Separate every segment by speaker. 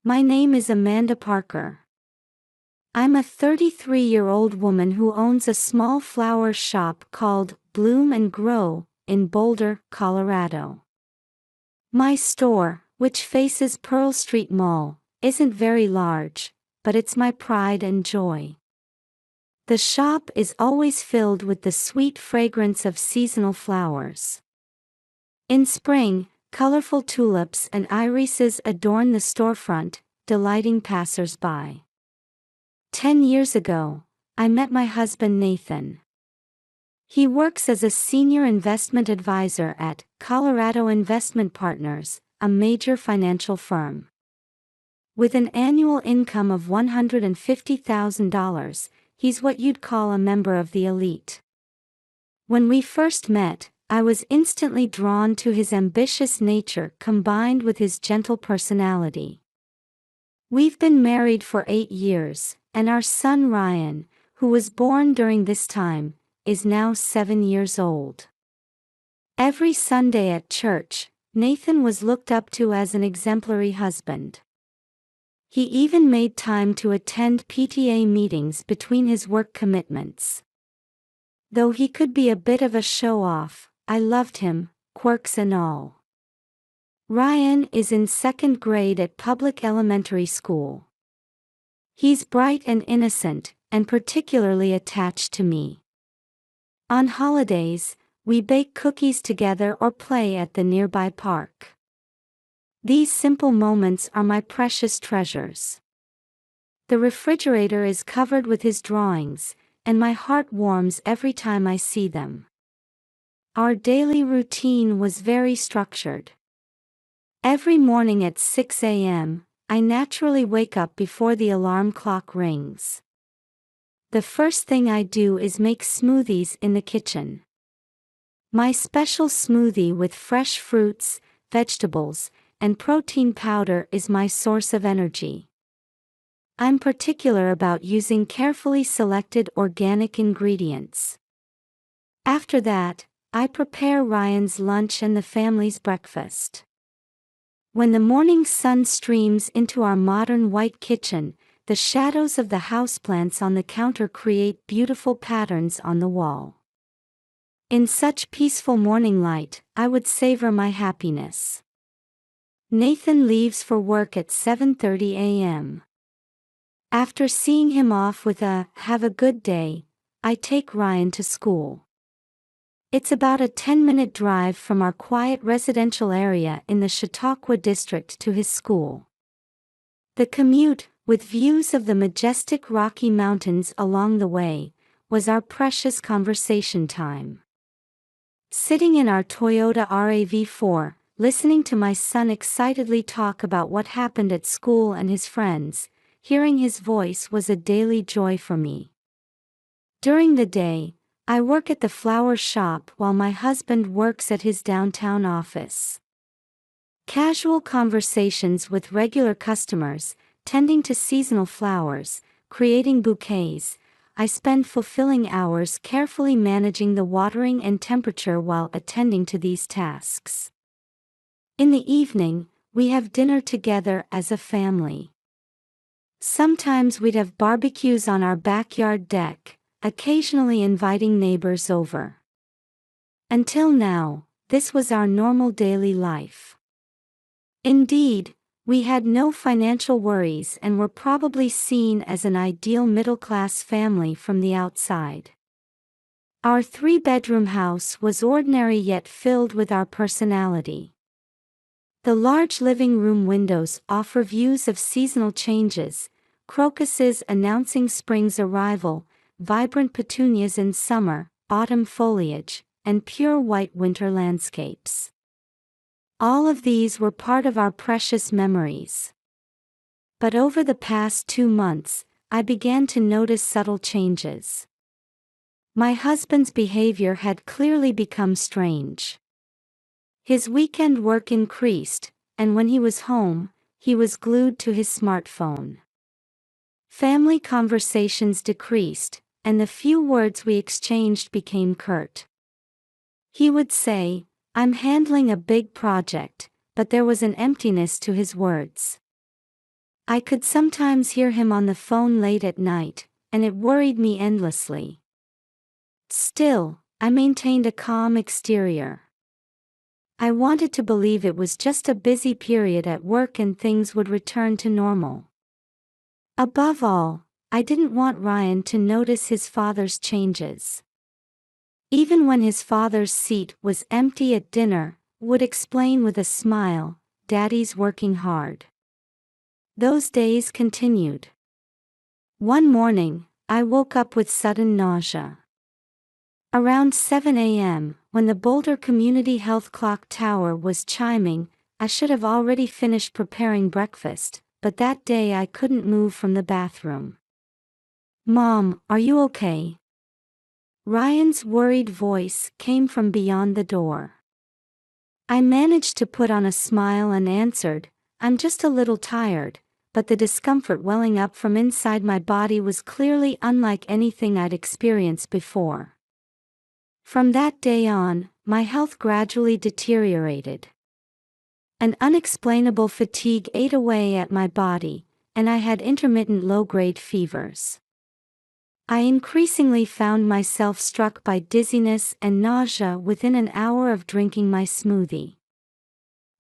Speaker 1: My name is Amanda Parker. I'm a 33-year-old woman who owns a small flower shop called Bloom and Grow in Boulder, Colorado. My store, which faces Pearl Street Mall, isn't very large, but it's my pride and joy. The shop is always filled with the sweet fragrance of seasonal flowers. In spring, colorful tulips and irises adorn the storefront, delighting passers-by. 10 years ago, I met my husband Nathan. He works as a senior investment advisor at Colorado Investment Partners, a major financial firm. With an annual income of $150,000, he's what you'd call a member of the elite. When we first met, I was instantly drawn to his ambitious nature combined with his gentle personality. We've been married for 8 years, and our son Ryan, who was born during this time, is now 7 years old. Every Sunday at church, Nathan was looked up to as an exemplary husband. He even made time to attend PTA meetings between his work commitments. Though he could be a bit of a show-off, I loved him, quirks and all. Ryan is in 2nd grade at public elementary school. He's bright and innocent, and particularly attached to me. On holidays, we bake cookies together or play at the nearby park. These simple moments are my precious treasures. The refrigerator is covered with his drawings, and my heart warms every time I see them. Our daily routine was very structured. Every morning at 6 a.m., I naturally wake up before the alarm clock rings. The first thing I do is make smoothies in the kitchen. My special smoothie with fresh fruits, vegetables, and protein powder is my source of energy. I'm particular about using carefully selected organic ingredients. After that, I prepare Ryan's lunch and the family's breakfast. When the morning sun streams into our modern white kitchen, the shadows of the houseplants on the counter create beautiful patterns on the wall. In such peaceful morning light, I would savor my happiness. Nathan leaves for work at 7:30 a.m. After seeing him off with a "have a good day," I take Ryan to school. It's about a 10-minute drive from our quiet residential area in the Chautauqua district to his school. The commute, with views of the majestic Rocky Mountains along the way, was our precious conversation time. Sitting in our Toyota RAV4, listening to my son excitedly talk about what happened at school and his friends, hearing his voice was a daily joy for me. During the day, I work at the flower shop while my husband works at his downtown office. Casual conversations with regular customers, tending to seasonal flowers, creating bouquets. I spend fulfilling hours carefully managing the watering and temperature while attending to these tasks. In the evening, we have dinner together as a family. Sometimes we'd have barbecues on our backyard deck, occasionally inviting neighbors over. Until now, this was our normal daily life. Indeed, we had no financial worries and were probably seen as an ideal middle-class family from the outside. Our 3-bedroom house was ordinary yet filled with our personality. The large living room windows offer views of seasonal changes, crocuses announcing spring's arrival, vibrant petunias in summer, autumn foliage, and pure white winter landscapes. All of these were part of our precious memories. But over the past 2 months, I began to notice subtle changes. My husband's behavior had clearly become strange. His weekend work increased, and when he was home, he was glued to his smartphone. Family conversations decreased, and the few words we exchanged became curt. He would say, "I'm handling a big project," but there was an emptiness to his words. I could sometimes hear him on the phone late at night, and it worried me endlessly. Still, I maintained a calm exterior. I wanted to believe it was just a busy period at work and things would return to normal. Above all, I didn't want Ryan to notice his father's changes. Even when his father's seat was empty at dinner, would explain with a smile, "Daddy's working hard." Those days continued. One morning, I woke up with sudden nausea. Around 7 a.m., when the Boulder Community Health Clock Tower was chiming, I should have already finished preparing breakfast, but that day I couldn't move from the bathroom. "Mom, are you okay?" Ryan's worried voice came from beyond the door. I managed to put on a smile and answered, "I'm just a little tired," but the discomfort welling up from inside my body was clearly unlike anything I'd experienced before. From that day on, my health gradually deteriorated. An unexplainable fatigue ate away at my body, and I had intermittent low-grade fevers. I increasingly found myself struck by dizziness and nausea within an hour of drinking my smoothie.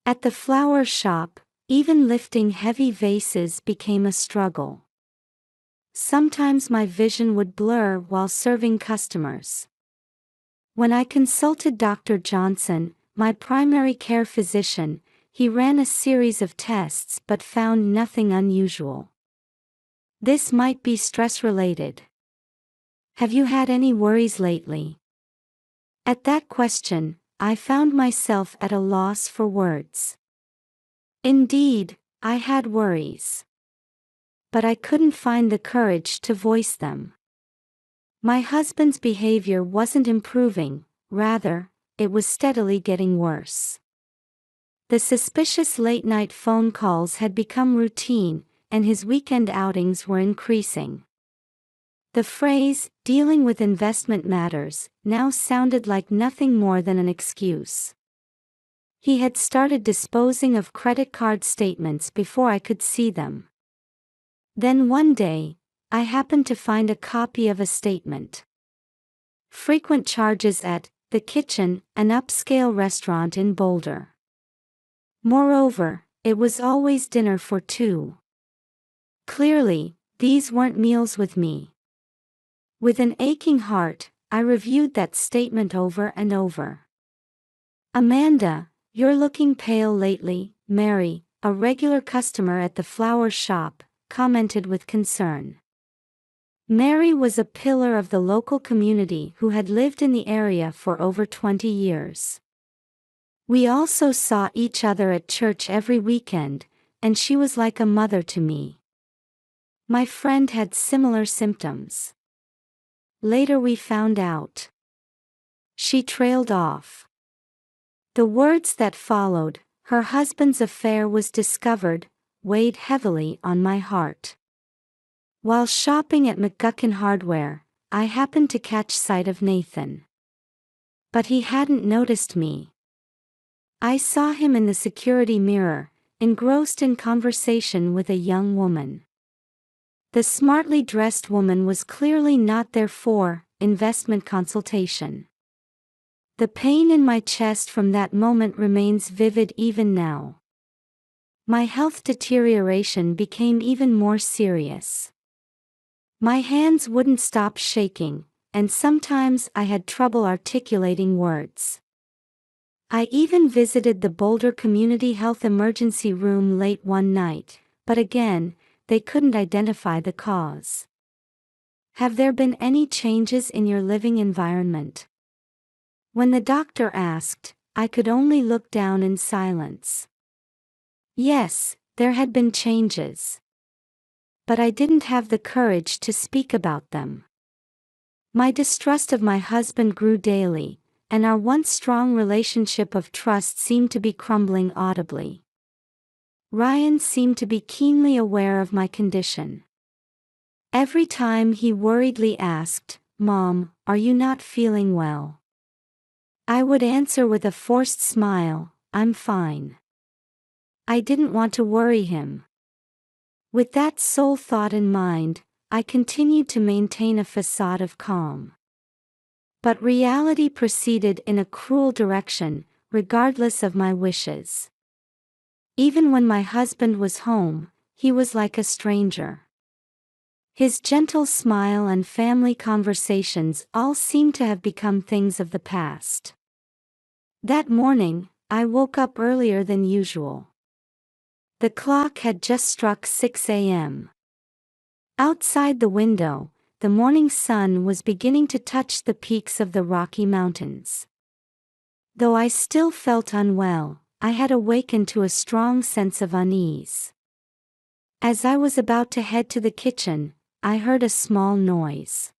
Speaker 1: At the flower shop, even lifting heavy vases became a struggle. Sometimes my vision would blur while serving customers. When I consulted Dr. Johnson, my primary care physician, he ran a series of tests but found nothing unusual. "This might be stress-related. Have you had any worries lately?" At that question, I found myself at a loss for words. Indeed, I had worries. But I couldn't find the courage to voice them. My husband's behavior wasn't improving, rather, it was steadily getting worse. The suspicious late-night phone calls had become routine, and his weekend outings were increasing. The phrase, "dealing with investment matters," now sounded like nothing more than an excuse. He had started disposing of credit card statements before I could see them. Then one day, I happened to find a copy of a statement. "Frequent charges at The Kitchen, an upscale restaurant in Boulder." Moreover, it was always dinner for two. Clearly, these weren't meals with me. With an aching heart, I reviewed that statement over and over. "Amanda, you're looking pale lately," Mary, a regular customer at the flower shop, commented with concern. Mary was a pillar of the local community who had lived in the area for over 20 years. We also saw each other at church every weekend, and she was like a mother to me. My friend had similar symptoms. Later we found out. She trailed off. The words that followed, "her husband's affair was discovered," weighed heavily on my heart. While shopping at McGuckin Hardware, I happened to catch sight of Nathan. But he hadn't noticed me. I saw him in the security mirror, engrossed in conversation with a young woman. The smartly dressed woman was clearly not there for investment consultation. The pain in my chest from that moment remains vivid even now. My health deterioration became even more serious. My hands wouldn't stop shaking, and sometimes I had trouble articulating words. I even visited the Boulder Community Health Emergency Room late one night, but again, they couldn't identify the cause. "Have there been any changes in your living environment?" When the doctor asked, I could only look down in silence. Yes, there had been changes. But I didn't have the courage to speak about them. My distrust of my husband grew daily, and our once strong relationship of trust seemed to be crumbling audibly. Ryan seemed to be keenly aware of my condition. Every time he worriedly asked, "Mom, are you not feeling well?" I would answer with a forced smile, "I'm fine." I didn't want to worry him. With that sole thought in mind, I continued to maintain a facade of calm. But reality proceeded in a cruel direction, regardless of my wishes. Even when my husband was home, he was like a stranger. His gentle smile and family conversations all seemed to have become things of the past. That morning, I woke up earlier than usual. The clock had just struck 6 a.m. Outside the window, the morning sun was beginning to touch the peaks of the Rocky Mountains. Though I still felt unwell, I had awakened to a strong sense of unease. As I was about to head to the kitchen, I heard a small noise.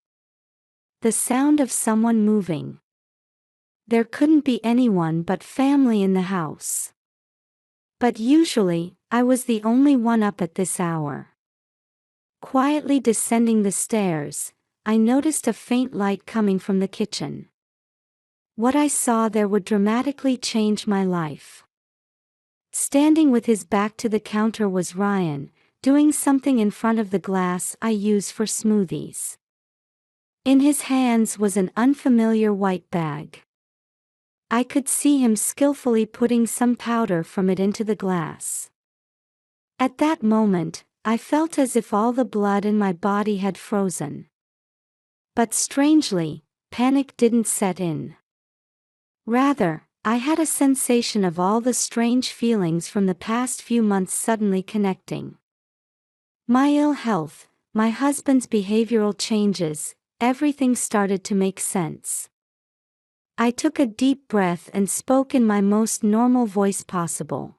Speaker 1: The sound of someone moving. There couldn't be anyone but family in the house. But usually, I was the only one up at this hour. Quietly descending the stairs, I noticed a faint light coming from the kitchen. What I saw there would dramatically change my life. Standing with his back to the counter was Ryan, doing something in front of the glass I use for smoothies. In his hands was an unfamiliar white bag. I could see him skillfully putting some powder from it into the glass. At that moment, I felt as if all the blood in my body had frozen. But strangely, panic didn't set in. Rather, I had a sensation of all the strange feelings from the past few months suddenly connecting. My ill health, my husband's behavioral changes, everything started to make sense. I took a deep breath and spoke in my most normal voice possible.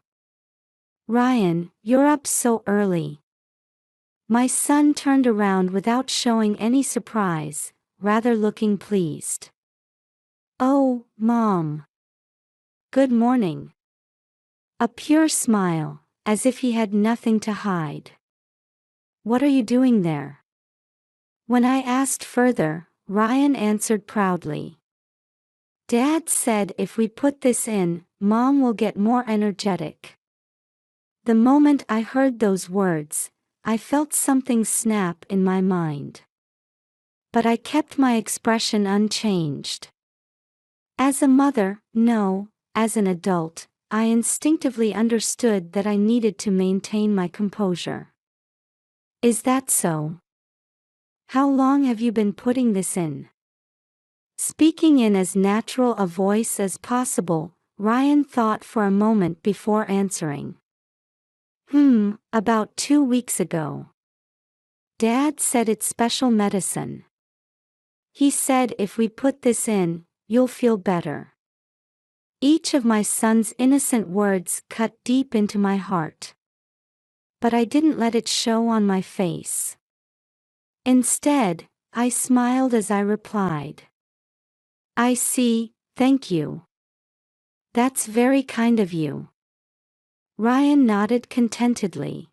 Speaker 1: "Ryan, you're up so early." My son turned around without showing any surprise, rather looking pleased. "Oh, Mom. Good morning." A pure smile, as if he had nothing to hide. "What are you doing there?" When I asked further, Ryan answered proudly. "Dad said if we put this in, Mom will get more energetic." The moment I heard those words, I felt something snap in my mind. But I kept my expression unchanged. As a mother, no, as an adult, I instinctively understood that I needed to maintain my composure. "Is that so? How long have you been putting this in?" Speaking in as natural a voice as possible, Ryan thought for a moment before answering. About 2 weeks ago. Dad said it's special medicine. He said if we put this in, you'll feel better." Each of my son's innocent words cut deep into my heart. But I didn't let it show on my face. Instead, I smiled as I replied. "I see, thank you. That's very kind of you." Ryan nodded contentedly.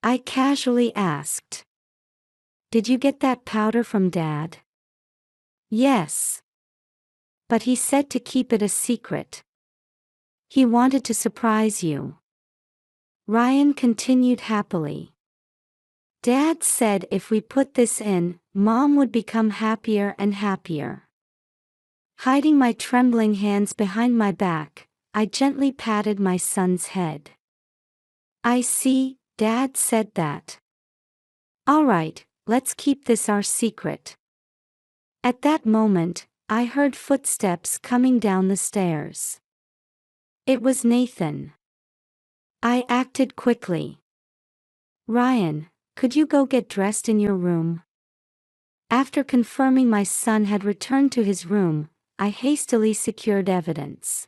Speaker 1: I casually asked, "Did you get that powder from Dad?" "Yes. But he said to keep it a secret. He wanted to surprise you." Ryan continued happily. "Dad said if we put this in, Mom would become happier and happier." Hiding my trembling hands behind my back, I gently patted my son's head. "I see, Dad said that. All right, let's keep this our secret." At that moment, I heard footsteps coming down the stairs. It was Nathan. I acted quickly. "Ryan, could you go get dressed in your room?" After confirming my son had returned to his room, I hastily secured evidence.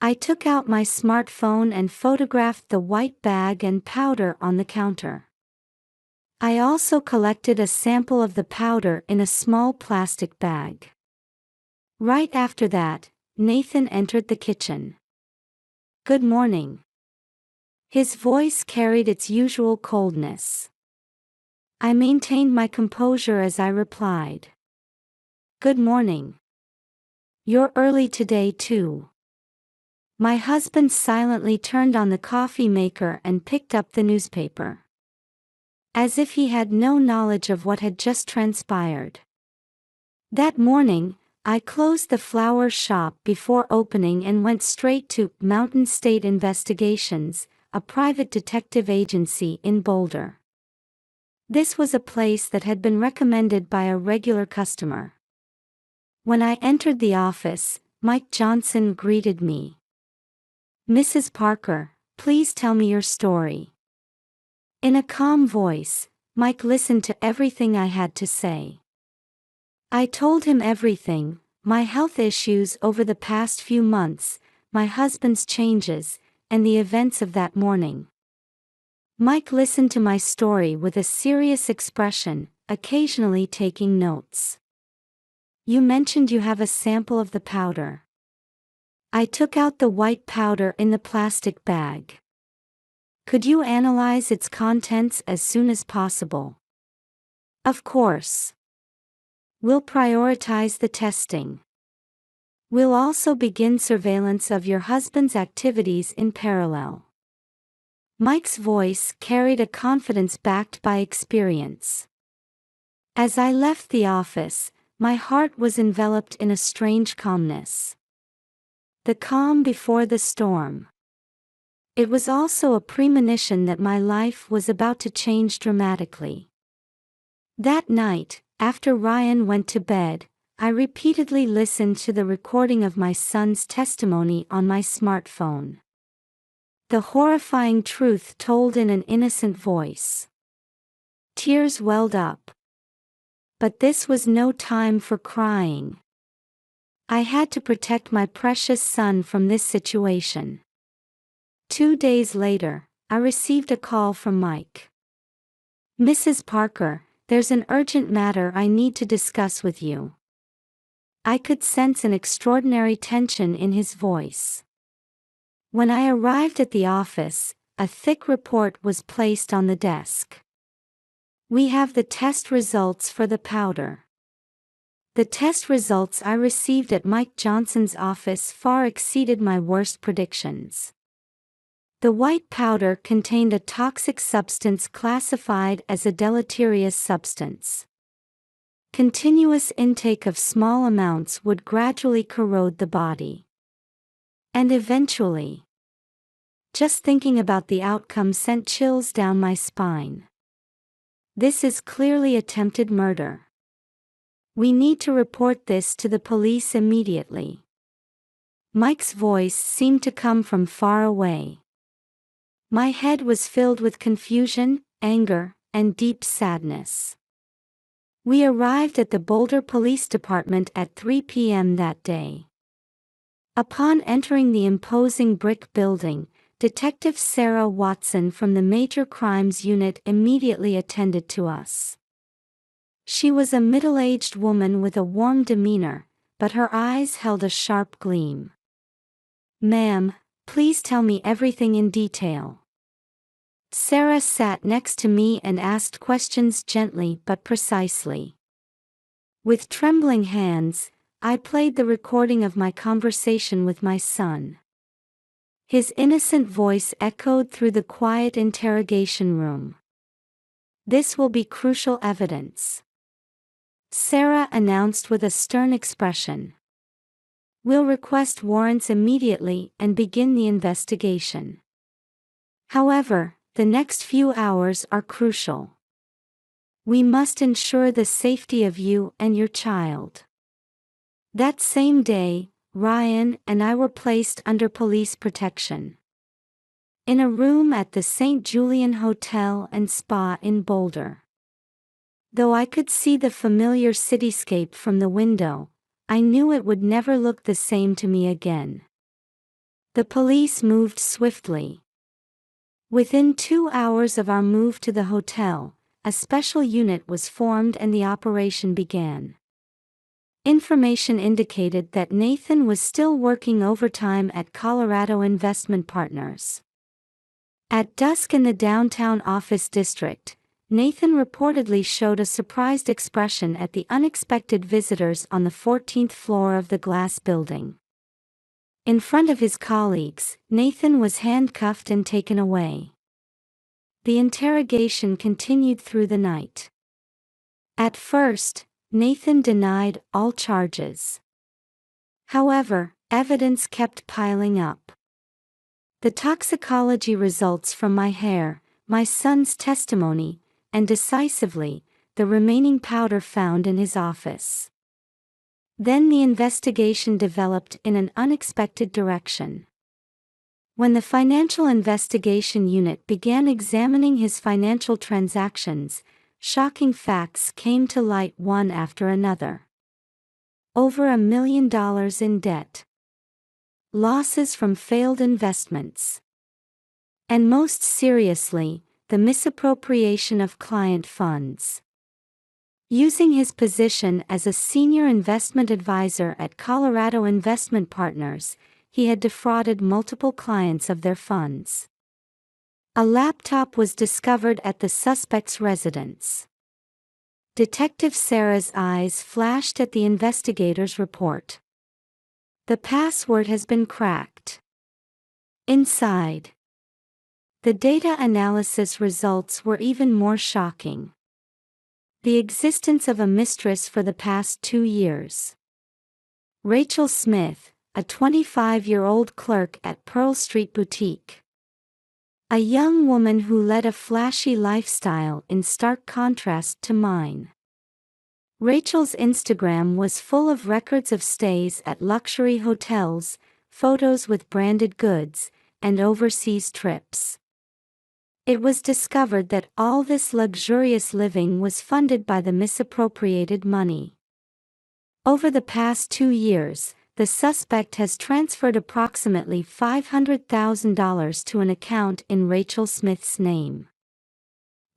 Speaker 1: I took out my smartphone and photographed the white bag and powder on the counter. I also collected a sample of the powder in a small plastic bag. Right after that, Nathan entered the kitchen. "Good morning." His voice carried its usual coldness. I maintained my composure as I replied. "Good morning. You're early today too." My husband silently turned on the coffee maker and picked up the newspaper, as if he had no knowledge of what had just transpired. That morning, I closed the flower shop before opening and went straight to Mountain State Investigations, a private detective agency in Boulder. This was a place that had been recommended by a regular customer. When I entered the office, Mike Johnson greeted me. "Mrs. Parker, please tell me your story." In a calm voice, Mike listened to everything I had to say. I told him everything: my health issues over the past few months, my husband's changes, and the events of that morning. Mike listened to my story with a serious expression, occasionally taking notes. "You mentioned you have a sample of the powder." I took out the white powder in the plastic bag. "Could you analyze its contents as soon as possible?" "Of course. We'll prioritize the testing. We'll also begin surveillance of your husband's activities in parallel." Mike's voice carried a confidence backed by experience. As I left the office, my heart was enveloped in a strange calmness. The calm before the storm. It was also a premonition that my life was about to change dramatically. That night, after Ryan went to bed, I repeatedly listened to the recording of my son's testimony on my smartphone. The horrifying truth told in an innocent voice. Tears welled up. But this was no time for crying. I had to protect my precious son from this situation. 2 days later, I received a call from Mike. "Mrs. Parker, there's an urgent matter I need to discuss with you." I could sense an extraordinary tension in his voice. When I arrived at the office, a thick report was placed on the desk. "We have the test results for the powder." The test results I received at Mike Johnson's office far exceeded my worst predictions. The white powder contained a toxic substance classified as a deleterious substance. Continuous intake of small amounts would gradually corrode the body. And eventually. Just thinking about the outcome sent chills down my spine. This is clearly attempted murder. We need to report this to the police immediately. Mike's voice seemed to come from far away. My head was filled with confusion, anger, and deep sadness. We arrived at the Boulder Police Department at 3 p.m. that day. Upon entering the imposing brick building, Detective Sarah Watson from the Major Crimes Unit immediately attended to us. She was a middle-aged woman with a warm demeanor, but her eyes held a sharp gleam. "Ma'am, please tell me everything in detail." Sarah sat next to me and asked questions gently but precisely. With trembling hands, I played the recording of my conversation with my son. His innocent voice echoed through the quiet interrogation room. "This will be crucial evidence," Sarah announced with a stern expression. "We'll request warrants immediately and begin the investigation. However, the next few hours are crucial. We must ensure the safety of you and your child." That same day, Ryan and I were placed under police protection. In a room at the St. Julian Hotel and Spa in Boulder. Though I could see the familiar cityscape from the window, I knew it would never look the same to me again. The police moved swiftly. Within 2 hours of our move to the hotel, a special unit was formed and the operation began. Information indicated that Nathan was still working overtime at Colorado Investment Partners. At dusk in the downtown office district, Nathan reportedly showed a surprised expression at the unexpected visitors on the 14th floor of the glass building. In front of his colleagues, Nathan was handcuffed and taken away. The interrogation continued through the night. At first, Nathan denied all charges. However, evidence kept piling up. The toxicology results from my hair, my son's testimony, and decisively, the remaining powder found in his office. Then the investigation developed in an unexpected direction. When the Financial Investigation Unit began examining his financial transactions, shocking facts came to light one after another. Over $1 million in debt. Losses from failed investments. And most seriously, the misappropriation of client funds. Using his position as a senior investment advisor at Colorado Investment Partners, he had defrauded multiple clients of their funds. A laptop was discovered at the suspect's residence. Detective Sarah's eyes flashed at the investigator's report. The password has been cracked. Inside. The data analysis results were even more shocking. The existence of a mistress for the past 2 years. Rachel Smith, a 25-year-old clerk at Pearl Street Boutique. A young woman who led a flashy lifestyle in stark contrast to mine. Rachel's Instagram was full of records of stays at luxury hotels, photos with branded goods, and overseas trips. It was discovered that all this luxurious living was funded by the misappropriated money. Over the past 2 years, the suspect has transferred approximately $500,000 to an account in Rachel Smith's name.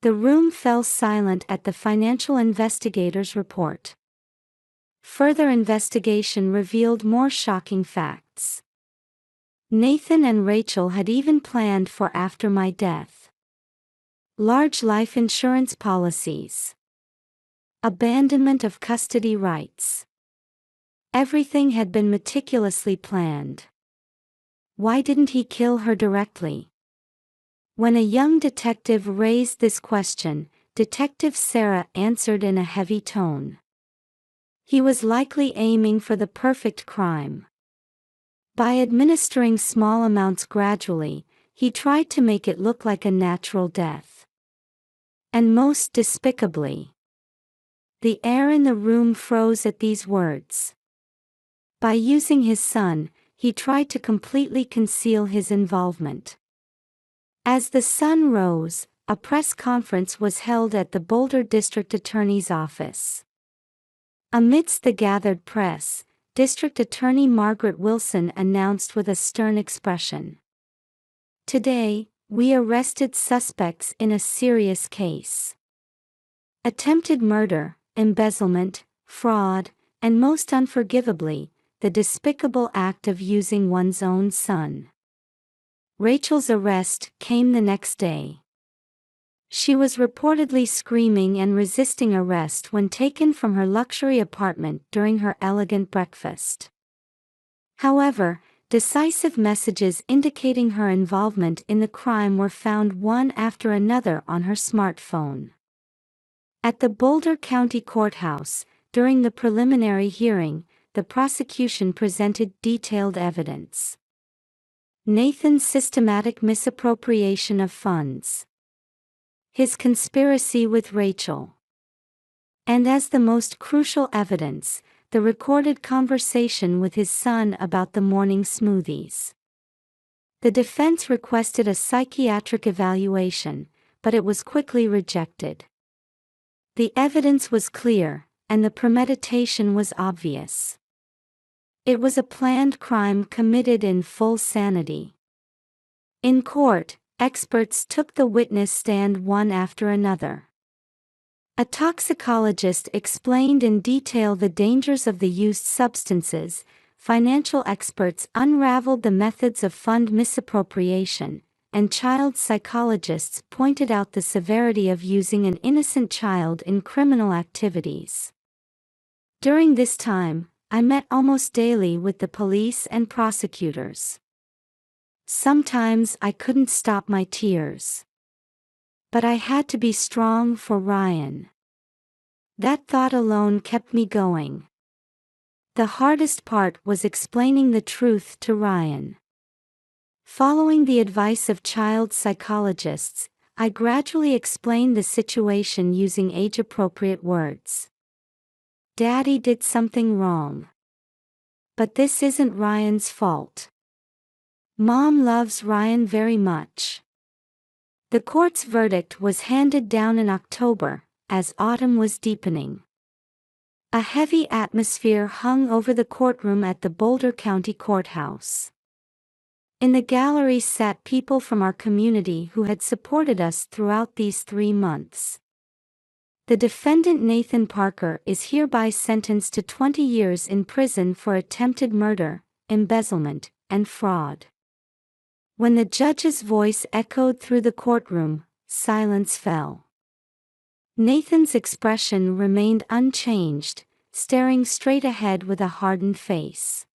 Speaker 1: The room fell silent at the financial investigator's report. Further investigation revealed more shocking facts. Nathan and Rachel had even planned for after my death. Large life insurance policies. Abandonment of custody rights. Everything had been meticulously planned. Why didn't he kill her directly? When a young detective raised this question, Detective Sarah answered in a heavy tone. He was likely aiming for the perfect crime. By administering small amounts gradually, he tried to make it look like a natural death. And most despicably, the air in the room froze at these words. By using his son, he tried to completely conceal his involvement. As the sun rose, a press conference was held at the Boulder District Attorney's office. Amidst the gathered press, District Attorney Margaret Wilson announced with a stern expression. Today, we arrested suspects in a serious case. Attempted murder, embezzlement, fraud, and most unforgivably, the despicable act of using one's own son. Rachel's arrest came the next day. She was reportedly screaming and resisting arrest when taken from her luxury apartment during her elegant breakfast. However, decisive messages indicating her involvement in the crime were found one after another on her smartphone. At the Boulder County Courthouse, during the preliminary hearing, the prosecution presented detailed evidence. Nathan's systematic misappropriation of funds. His conspiracy with Rachel. And as the most crucial evidence, the recorded conversation with his son about the morning smoothies. The defense requested a psychiatric evaluation, but it was quickly rejected. The evidence was clear, and the premeditation was obvious. It was a planned crime committed in full sanity. In court, experts took the witness stand one after another. A toxicologist explained in detail the dangers of the used substances, financial experts unraveled the methods of fund misappropriation, and child psychologists pointed out the severity of using an innocent child in criminal activities. During this time, I met almost daily with the police and prosecutors. Sometimes I couldn't stop my tears. But I had to be strong for Ryan. That thought alone kept me going. The hardest part was explaining the truth to Ryan. Following the advice of child psychologists, I gradually explained the situation using age-appropriate words. Daddy did something wrong. But this isn't Ryan's fault. Mom loves Ryan very much. The court's verdict was handed down in October, as autumn was deepening. A heavy atmosphere hung over the courtroom at the Boulder County Courthouse. In the gallery sat people from our community who had supported us throughout these 3 months. The defendant Nathan Parker is hereby sentenced to 20 years in prison for attempted murder, embezzlement, and fraud. When the judge's voice echoed through the courtroom, silence fell. Nathan's expression remained unchanged, staring straight ahead with a hardened face.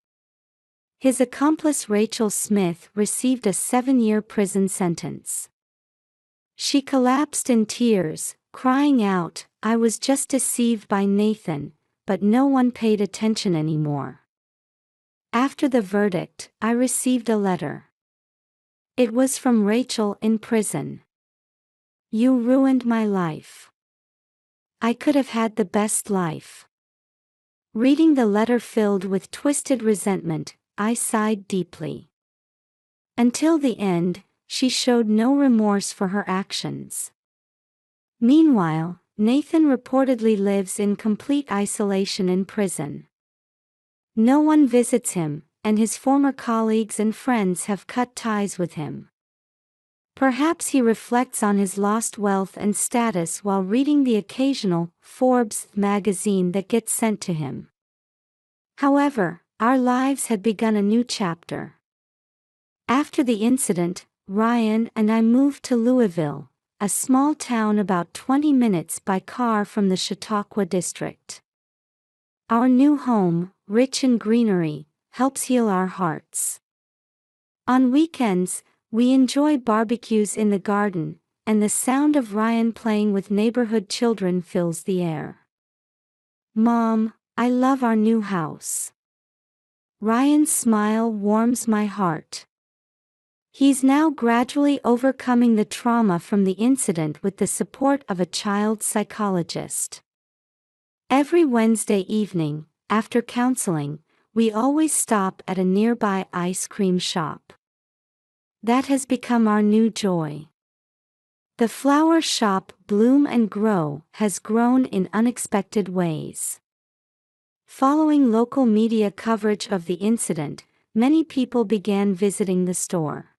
Speaker 1: His accomplice Rachel Smith received a 7-year prison sentence. She collapsed in tears, crying out, "I was just deceived by Nathan, but no one paid attention anymore." After the verdict, I received a letter. It was from Rachel in prison. "You ruined my life. I could have had the best life." Reading the letter filled with twisted resentment, I sighed deeply. Until the end, she showed no remorse for her actions. Meanwhile, Nathan reportedly lives in complete isolation in prison. No one visits him, and his former colleagues and friends have cut ties with him. Perhaps he reflects on his lost wealth and status while reading the occasional Forbes magazine that gets sent to him. However, our lives had begun a new chapter. After the incident, Ryan and I moved to Louisville, a small town about 20 minutes by car from the Chautauqua district. Our new home, rich in greenery, helps heal our hearts. On weekends, we enjoy barbecues in the garden, and the sound of Ryan playing with neighborhood children fills the air. "Mom, I love our new house." Ryan's smile warms my heart. He's now gradually overcoming the trauma from the incident with the support of a child psychologist. Every Wednesday evening, after counseling, we always stop at a nearby ice cream shop. That has become our new joy. The flower shop Bloom and Grow has grown in unexpected ways. Following local media coverage of the incident, many people began visiting the store.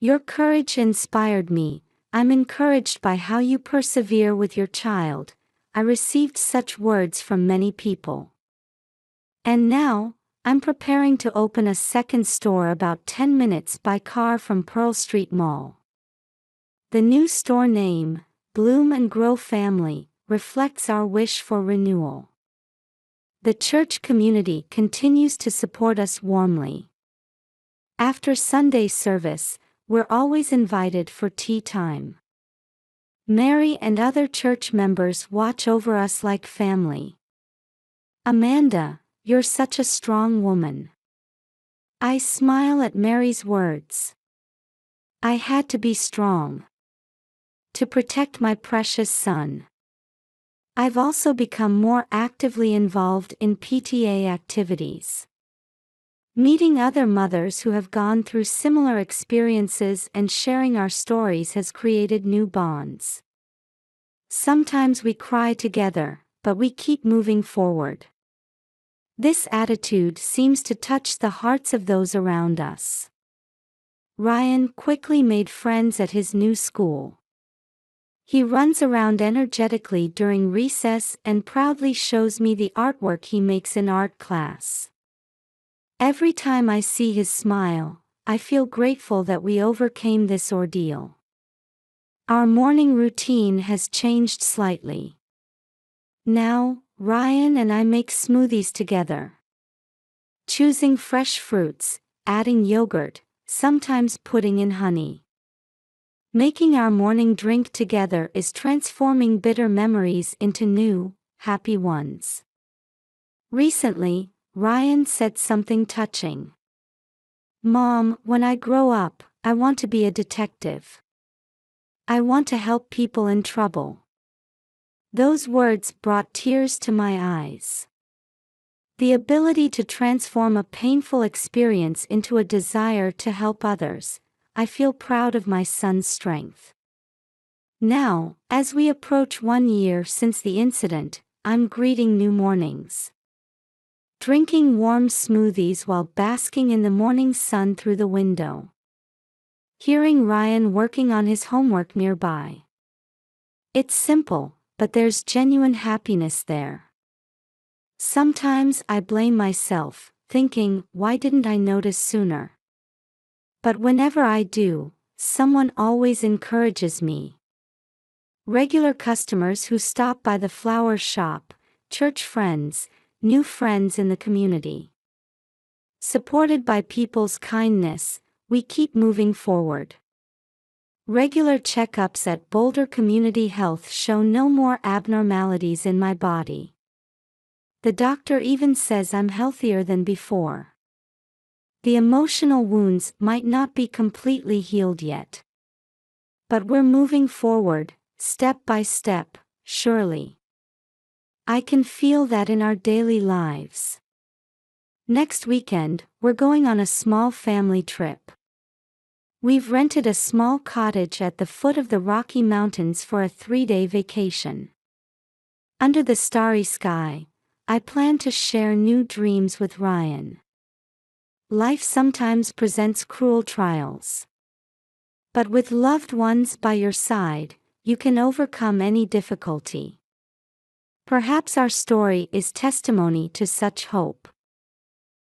Speaker 1: "Your courage inspired me. I'm encouraged by how you persevere with your child." I received such words from many people. And now, I'm preparing to open a second store about 10 minutes by car from Pearl Street Mall. The new store name, Bloom and Grow Family, reflects our wish for renewal. The church community continues to support us warmly. After Sunday service, we're always invited for tea time. Mary and other church members watch over us like family. "Amanda, you're such a strong woman." I smile at Mary's words. I had to be strong. To protect my precious son. I've also become more actively involved in PTA activities. Meeting other mothers who have gone through similar experiences and sharing our stories has created new bonds. Sometimes we cry together, but we keep moving forward. This attitude seems to touch the hearts of those around us. Ryan quickly made friends at his new school. He runs around energetically during recess and proudly shows me the artwork he makes in art class. Every time I see his smile, I feel grateful that we overcame this ordeal. Our morning routine has changed slightly. Now, Ryan and I make smoothies together. Choosing fresh fruits, adding yogurt, sometimes putting in honey. Making our morning drink together is transforming bitter memories into new, happy ones. Recently, Ryan said something touching. "Mom, when I grow up, I want to be a detective. I want to help people in trouble." Those words brought tears to my eyes. The ability to transform a painful experience into a desire to help others, I feel proud of my son's strength. Now, as we approach 1 year since the incident, I'm greeting new mornings. Drinking warm smoothies while basking in the morning sun through the window. Hearing Ryan working on his homework nearby. It's simple, but there's genuine happiness there. Sometimes I blame myself, thinking, why didn't I notice sooner? But whenever I do, someone always encourages me. Regular customers who stop by the flower shop, church friends, new friends in the community. Supported by people's kindness, we keep moving forward. Regular checkups at Boulder Community Health show no more abnormalities in my body. The doctor even says I'm healthier than before. The emotional wounds might not be completely healed yet. But we're moving forward, step by step, surely. I can feel that in our daily lives. Next weekend, we're going on a small family trip. We've rented a small cottage at the foot of the Rocky Mountains for a 3-day vacation. Under the starry sky, I plan to share new dreams with Ryan. Life sometimes presents cruel trials. But with loved ones by your side, you can overcome any difficulty. Perhaps our story is testimony to such hope.